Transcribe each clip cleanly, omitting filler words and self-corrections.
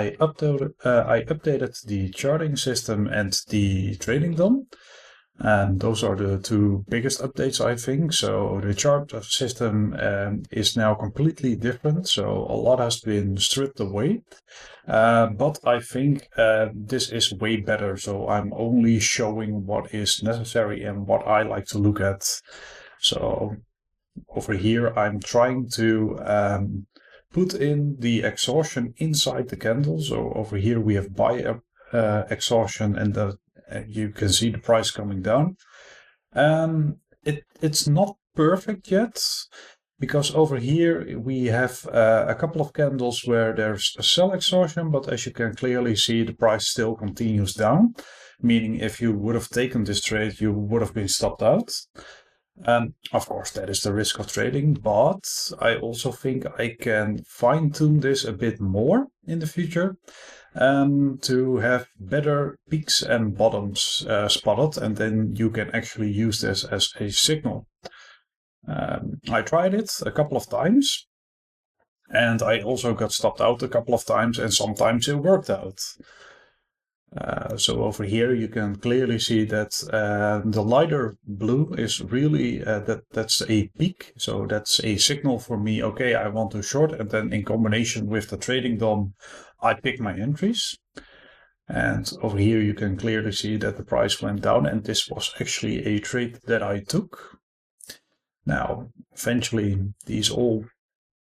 I updated the charting system and the trading DOM. And those are the two biggest updates, I think. So the chart system is now completely different. So a lot has been stripped away. But I think this is way better. So I'm only showing what is necessary and what I like to look at. So over here, I'm trying to put in the exhaustion inside the candle. So over here we have buy exhaustion, and you can see the price coming down. It's not perfect yet, because over here we have a couple of candles where there's a sell exhaustion, but as you can clearly see, the price still continues down, meaning if you would have taken this trade, you would have been stopped out. Of course, that is the risk of trading, but I also think I can fine-tune this a bit more in the future to have better peaks and bottoms spotted, and then you can actually use this as a signal. I tried it a couple of times, and I also got stopped out a couple of times, and sometimes it worked out. So over here you can clearly see that the lighter blue is really that's a peak, so that's a signal for me. Okay, I want to short, and then in combination with the trading DOM, I pick my entries. And over here you can clearly see that the price went down, and this was actually a trade that I took. Now, eventually these all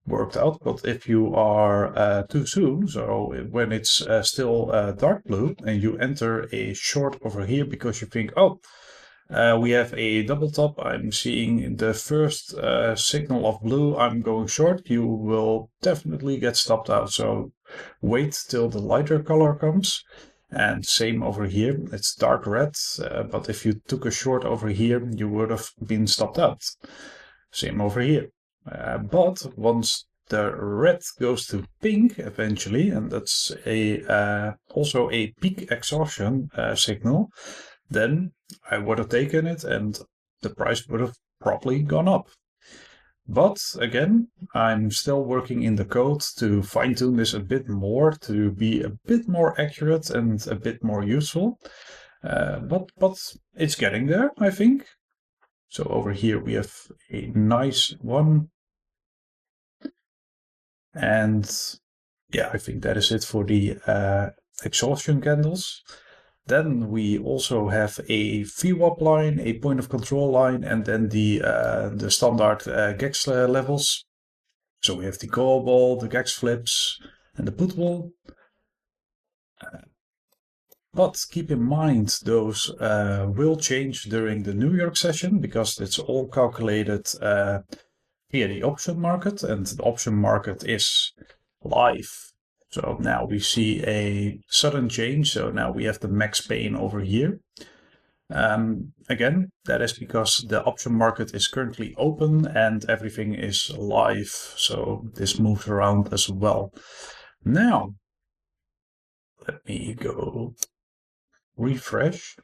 worked out, but if you are too soon, so when it's still dark blue and you enter a short over here because you think, oh, we have a double top, I'm seeing the first signal of blue, I'm going short, you will definitely get stopped out. So wait till the lighter color comes. And same over here, it's dark red, but if you took a short over here, you would have been stopped out. Same over here. But once the red goes to pink eventually, and that's also a peak exhaustion signal, then I would have taken it and the price would have probably gone up. But again, I'm still working in the code to fine-tune this a bit more, to be a bit more accurate and a bit more useful. But it's getting there, I think. So over here we have a nice one. And yeah, I think that is it for the exhaustion candles. Then we also have a VWAP line, a point of control line, and then the standard GEX levels. So we have the call wall, the GEX flips, and the put wall. But keep in mind, those will change during the New York session, because it's all calculated via the option market, and the option market is live. So now we see a sudden change. So now we have the max pain over here. Again, that is because the option market is currently open and everything is live. So this moves around as well. Now, let me go refresh.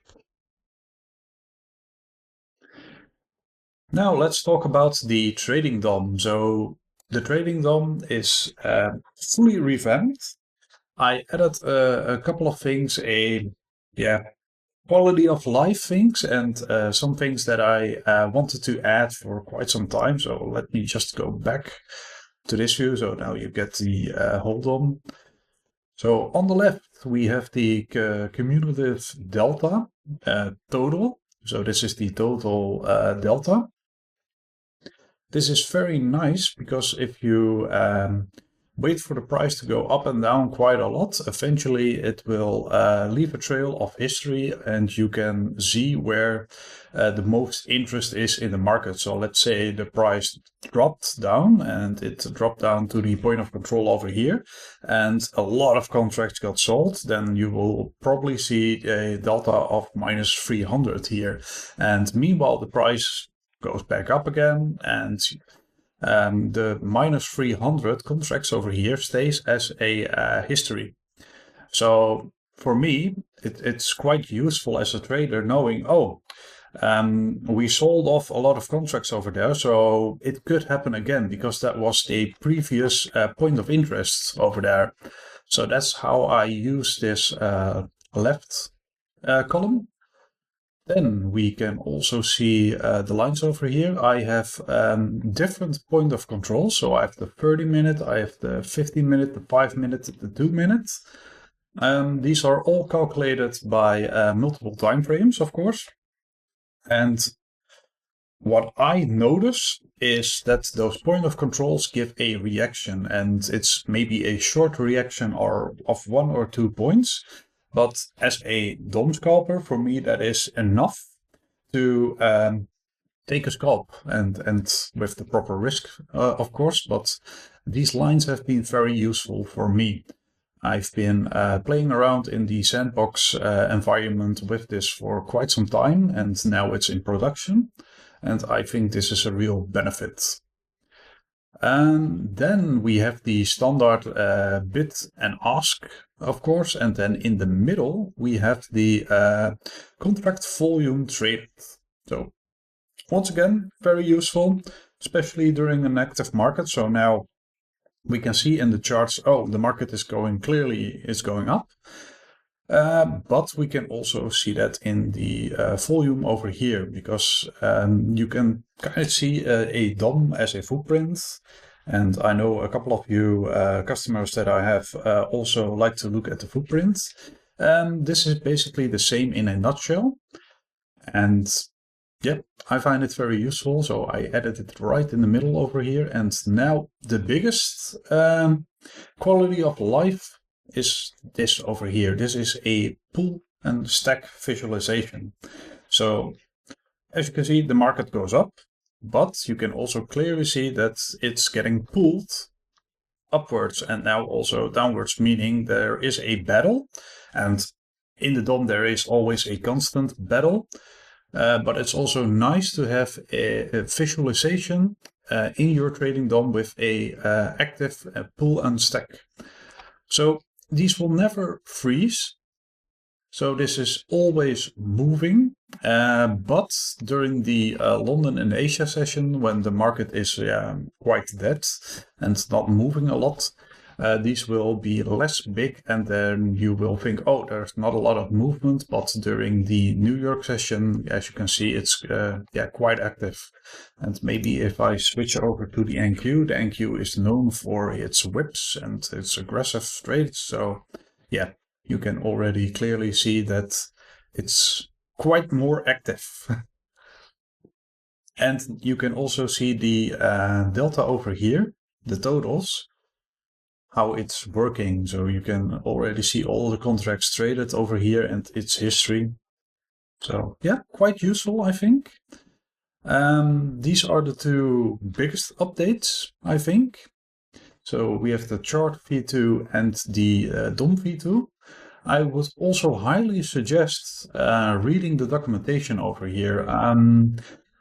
Now let's talk about the trading DOM. So the trading DOM is fully revamped. I added a couple of things, quality of life things, and some things that I wanted to add for quite some time. So let me just go back to this view. So now you get the whole DOM. So on the left, we have the cumulative delta total. So this is the total delta. This is very nice because if you wait for the price to go up and down quite a lot, eventually it will leave a trail of history and you can see where the most interest is in the market. So let's say the price dropped down and it dropped down to the point of control over here and a lot of contracts got sold, then you will probably see a delta of minus 300 here. And meanwhile, the price goes back up again, and the minus 300 contracts over here stays as a history. So for me, it's quite useful as a trader knowing, we sold off a lot of contracts over there, so it could happen again because that was the previous point of interest over there. So that's how I use this left column. Then we can also see the lines over here. I have different point of control. So I have the 30-minute, I have the 15-minute, the 5-minute, the 2-minute. These are all calculated by multiple time frames, of course. And what I notice is that those point of controls give a reaction, and it's maybe a short reaction or of 1 or 2 points. But as a DOM scalper, for me, that is enough to take a scalp, and with the proper risk, of course. But these lines have been very useful for me. I've been playing around in the sandbox environment with this for quite some time, and now it's in production. And I think this is a real benefit. And then we have the standard bid and ask, of course. And then in the middle, we have the contract volume traded. So once again, very useful, especially during an active market. So now we can see in the charts, oh, the market is going up. But we can also see that in the volume over here, because you can kind of see a DOM as a footprint. And I know a couple of you customers that I have also like to look at the footprint. This is basically the same in a nutshell. And yeah, I find it very useful. So I added it right in the middle over here. And now the biggest quality of life is this over here. This is a pull and stack visualization. So as you can see, the market goes up, but you can also clearly see that it's getting pulled upwards and now also downwards, meaning there is a battle. And in the DOM, there is always a constant battle. But it's also nice to have a visualization in your trading DOM with a active pull and stack. So these will never freeze. So this is always moving. But during the London and Asia session, when the market is quite dead and not moving a lot, these will be less big, and then you will think, oh, there's not a lot of movement. But during the New York session, as you can see, it's quite active. And maybe if I switch over to the NQ, the NQ is known for its whips and its aggressive trades. So yeah, you can already clearly see that it's quite more active. And you can also see the delta over here, the totals, how it's working. So you can already see all the contracts traded over here and its history. So yeah, quite useful, I think. These are the two biggest updates, I think. So we have the chart v2 and the DOM v2. I would also highly suggest reading the documentation over here.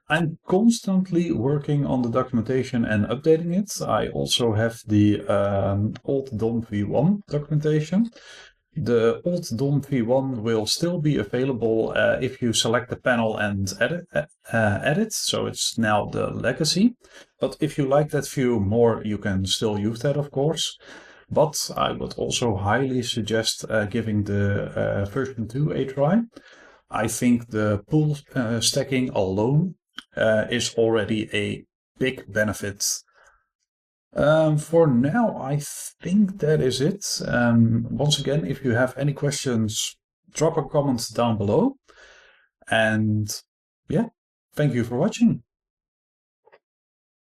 I'm constantly working on the documentation and updating it. I also have the old DOM v1 documentation. The old DOM v1 will still be available if you select the panel and edit. So it's now the legacy. But if you like that view more, you can still use that, of course. But I would also highly suggest giving the version 2 a try. I think the pool stacking alone is already a big benefit. For now, I think that is it. Once again, if you have any questions, drop a comment down below. And yeah, thank you for watching.